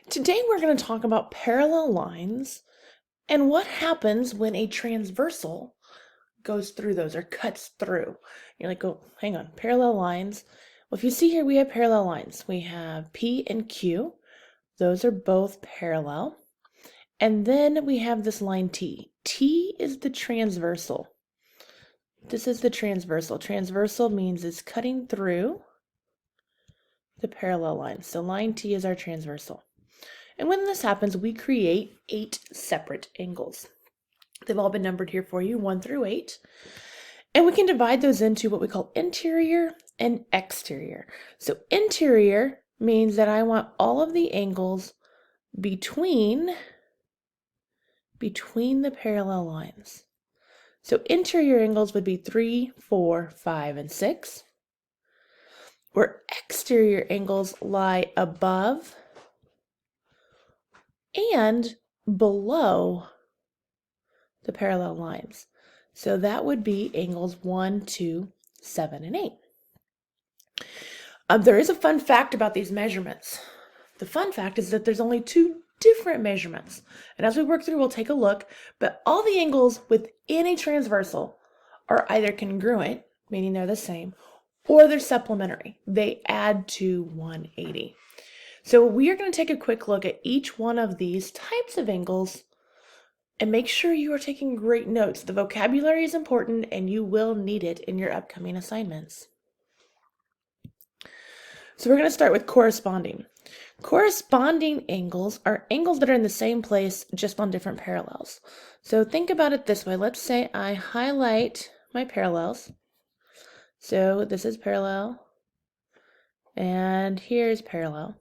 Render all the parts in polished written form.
Today we're going to talk about parallel lines and what happens when a transversal goes through those or cuts through. You're like, oh, hang on, parallel lines. Well, if you see here, we have parallel lines. We have P and Q. Those are both parallel. And then we have this line T. T is the transversal. This is the transversal. Transversal means it's cutting through the parallel line. So line T is our transversal. And when this happens, we create 8 separate angles. They've all been numbered here for you, 1 through 8. And we can divide those into what we call interior and exterior. So interior means that I want all of the angles between the parallel lines. So interior angles would be 3, 4, 5, and 6. Where exterior angles lie above and below the parallel lines. So that would be angles 1, 2, 7, and 8. There is a fun fact about these measurements. The fun fact is that there's only 2 different measurements. And as we work through, we'll take a look, but all the angles within a transversal are either congruent, meaning they're the same, or they're supplementary. They add to 180. So we are going to take a quick look at each one of these types of angles and make sure you are taking great notes. The vocabulary is important and you will need it in your upcoming assignments. So we're going to start with corresponding. Corresponding angles are angles that are in the same place just on different parallels. So think about it this way. Let's say I highlight my parallels. So this is parallel and here's parallel.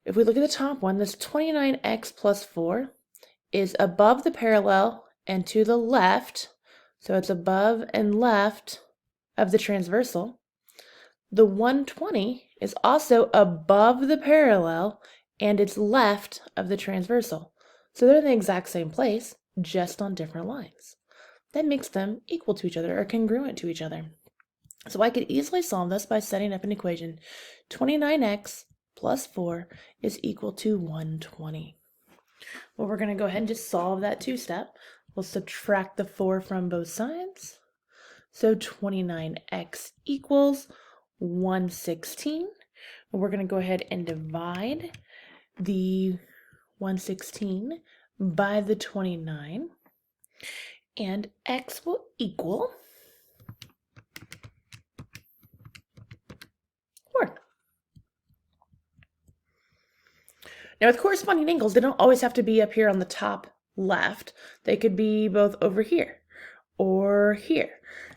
If we look at the top one, this 29x plus 4 is above the parallel and to the left, so it's above and left of the transversal. The 120 is also above the parallel and it's left of the transversal. So they're in the exact same place, just on different lines. That makes them equal to each other or congruent to each other. So I could easily solve this by setting up an equation. 29x plus 4 is equal to 120. Well, we're going to go ahead and just solve that 2-step. We'll subtract the 4 from both sides. So 29x equals 116. We're going to go ahead and divide the 116 by the 29. And x will equal 4. Now with corresponding angles, they don't always have to be up here on the top left. They could be both over here or here.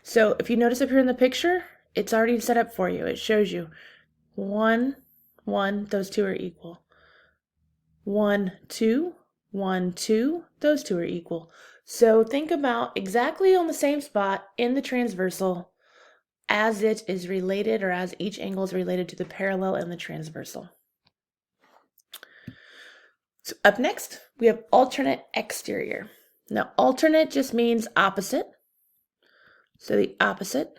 So if you notice up here in the picture, it's already set up for you. It shows you 1, 1, those 2 are equal. 1, 2, 1, 2, those 2 are equal. So think about exactly on the same spot in the transversal as it is related or as each angle is related to the parallel and the transversal. So up next, we have alternate exterior. Now, alternate just means opposite. So the opposite.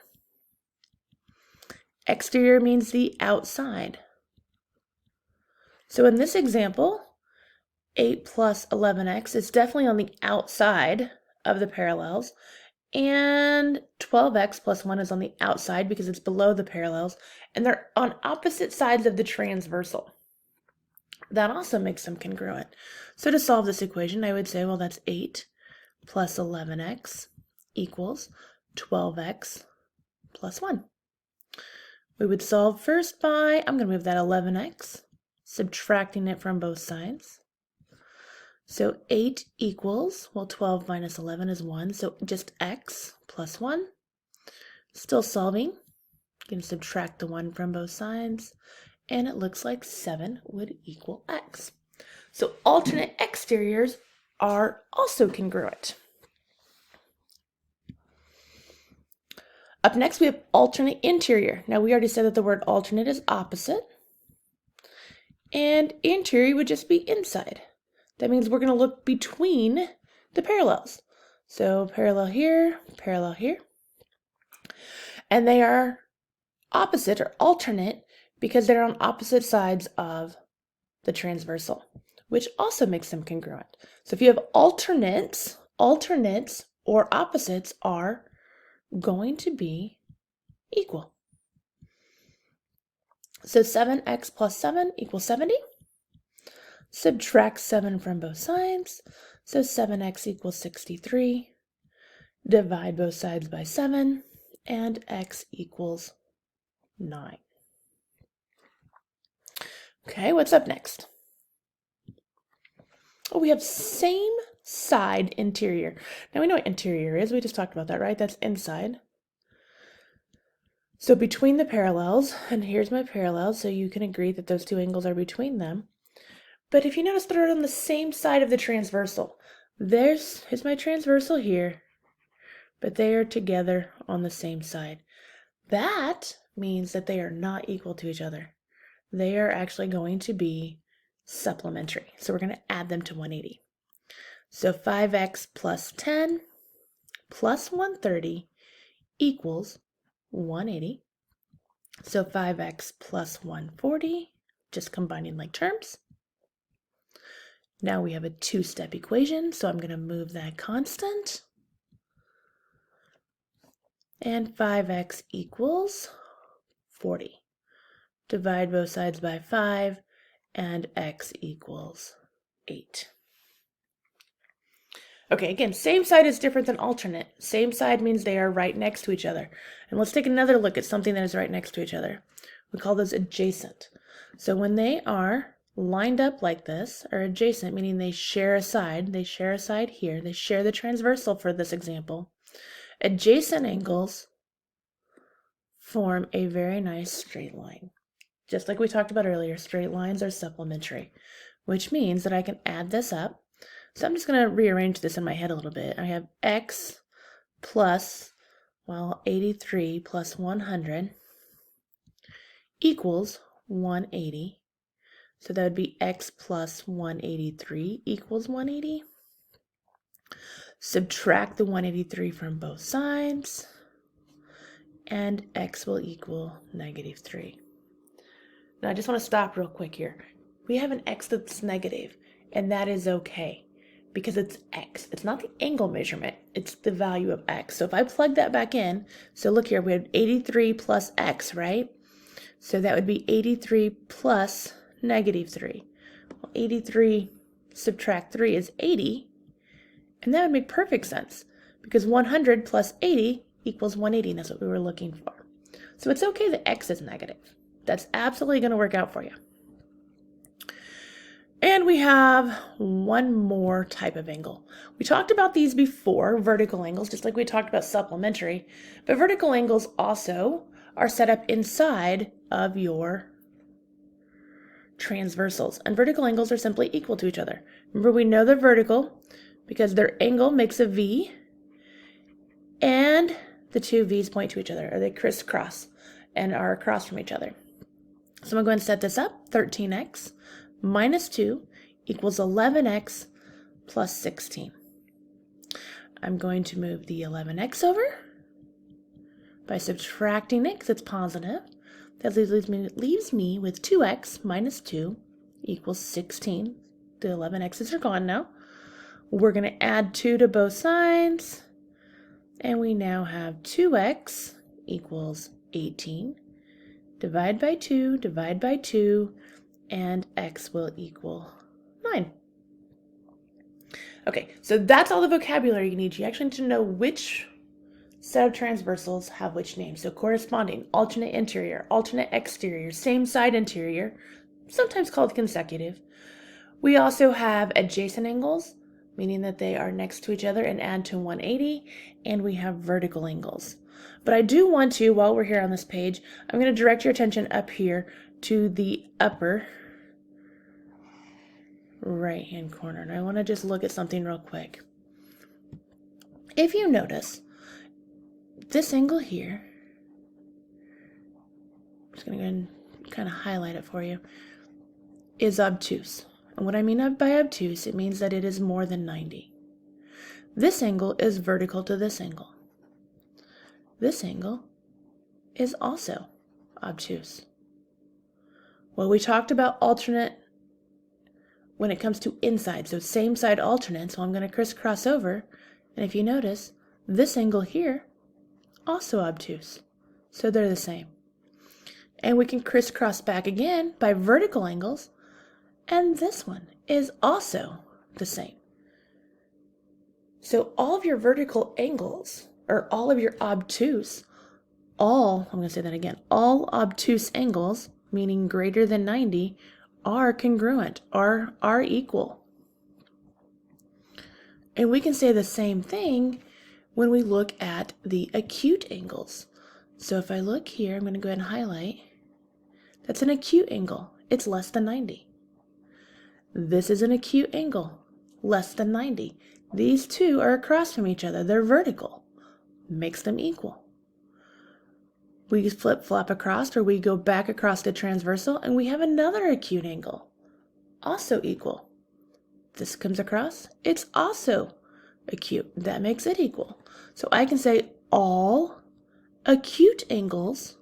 Exterior means the outside. So in this example, 8 plus 11x is definitely on the outside of the parallels, and 12x plus 1 is on the outside because it's below the parallels, and they're on opposite sides of the transversal. That also makes them congruent. So to solve this equation, I would say, well, that's 8 plus 11x equals 12x plus 1. We would solve first by, I'm going to move that 11x, subtracting it from both sides. So 8 equals, well, 12 minus 11 is 1, so just x plus 1. Still solving. You can subtract the 1 from both sides, and it looks like 7 would equal x. So alternate exteriors are also congruent. Up next, we have alternate interior. Now, we already said that the word alternate is opposite, and interior would just be inside. That means we're going to look between the parallels. So parallel here, and they are opposite or alternate because they're on opposite sides of the transversal, which also makes them congruent. So if you have alternates or opposites are going to be equal. So 7x plus 7 equals 70. Subtract 7 from both sides. So 7x equals 63. Divide both sides by 7, and x equals 9. Okay, what's up next? Oh, we have same side interior. Now we know what interior is. We just talked about that, right? That's inside. So between the parallels, and here's my parallel, so you can agree that those two angles are between them. But if you notice, they're on the same side of the transversal. Here's my transversal here, but they are together on the same side. That means that they are not equal to each other. They are actually going to be supplementary. So we're going to add them to 180. So 5x plus 10 plus 130 equals 180. So 5x plus 140, just combining like terms. Now we have a two-step equation, so I'm going to move that constant. And 5x equals 40. Divide both sides by 5, and x equals 8. Okay, again, same side is different than alternate. Same side means they are right next to each other. And let's take another look at something that is right next to each other. We call those adjacent. So when they are lined up like this, or adjacent, meaning they share a side here, they share the transversal for this example, adjacent angles form a very nice straight line. Just like we talked about earlier, straight lines are supplementary, which means that I can add this up. So I'm just going to rearrange this in my head a little bit. I have x plus, 83 plus 100 equals 180. So that would be x plus 183 equals 180. Subtract the 183 from both sides, and x will equal -3. Now I just want to stop real quick here. We have an x that's negative, and that is okay because it's x. It's not the angle measurement, it's the value of x. So if I plug that back in, so look here, we have 83 plus x, right? So that would be 83 plus -3. Well, 83 subtract 3 is 80, and that would make perfect sense because 100 plus 80 equals 180, and that's what we were looking for. So it's okay that x is negative. That's absolutely going to work out for you. And we have one more type of angle. We talked about these before, vertical angles, just like we talked about supplementary, but vertical angles also are set up inside of your transversals, and vertical angles are simply equal to each other. Remember, we know they're vertical because their angle makes a V, and the two V's point to each other, or they crisscross and are across from each other. So I'm going to go ahead and set this up. 13x minus 2 equals 11x plus 16. I'm going to move the 11x over by subtracting it because it's positive. That leaves me with 2x minus 2 equals 16. The 11x's are gone now. We're going to add 2 to both sides, and we now have 2x equals 18. Divide by 2, and x will equal 9. Okay, so that's all the vocabulary you need. You actually need to know which set of transversals have which name. So corresponding, alternate interior, alternate exterior, same side interior, sometimes called consecutive. We also have adjacent angles, meaning that they are next to each other and add to 180, and we have vertical angles. But I do want to, while we're here on this page, I'm going to direct your attention up here to the upper right-hand corner. And I want to just look at something real quick. If you notice, this angle here, I'm just going to go ahead and kind of highlight it for you, is obtuse. And what I mean by obtuse, it means that it is more than 90. This angle is vertical to this angle. This angle is also obtuse. Well, we talked about alternate when it comes to inside. So same side alternate, so I'm going to crisscross over. And if you notice, this angle here, also obtuse. So they're the same. And we can crisscross back again by vertical angles. And this one is also the same. So all of your vertical angles, or all of your obtuse, I'm going to say that again, all obtuse angles, meaning greater than 90, are congruent, are equal. And we can say the same thing when we look at the acute angles. So if I look here, I'm going to go ahead and highlight. That's an acute angle. It's less than 90. This is an acute angle, less than 90. These two are across from each other. They're vertical. Makes them equal. We flip-flop across, or we go back across to transversal, and we have another acute angle, also equal. This comes across, it's also acute. That makes it equal. So I can say all acute angles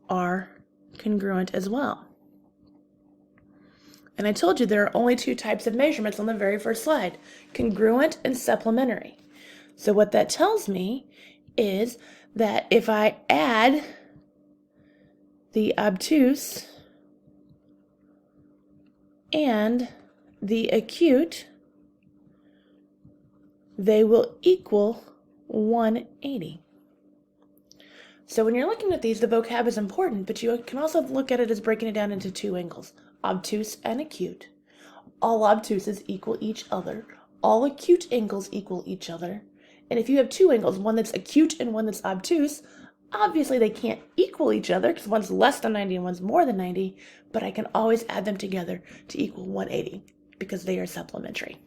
are congruent as well. And I told you there are only two types of measurements on the very first slide, congruent and supplementary. So what that tells me is that if I add the obtuse and the acute, they will equal 180. So when you're looking at these, the vocab is important, but you can also look at it as breaking it down into two angles, obtuse and acute. All obtuses equal each other. All acute angles equal each other. And if you have two angles, one that's acute and one that's obtuse, obviously they can't equal each other because one's less than 90 and one's more than 90, but I can always add them together to equal 180 because they are supplementary.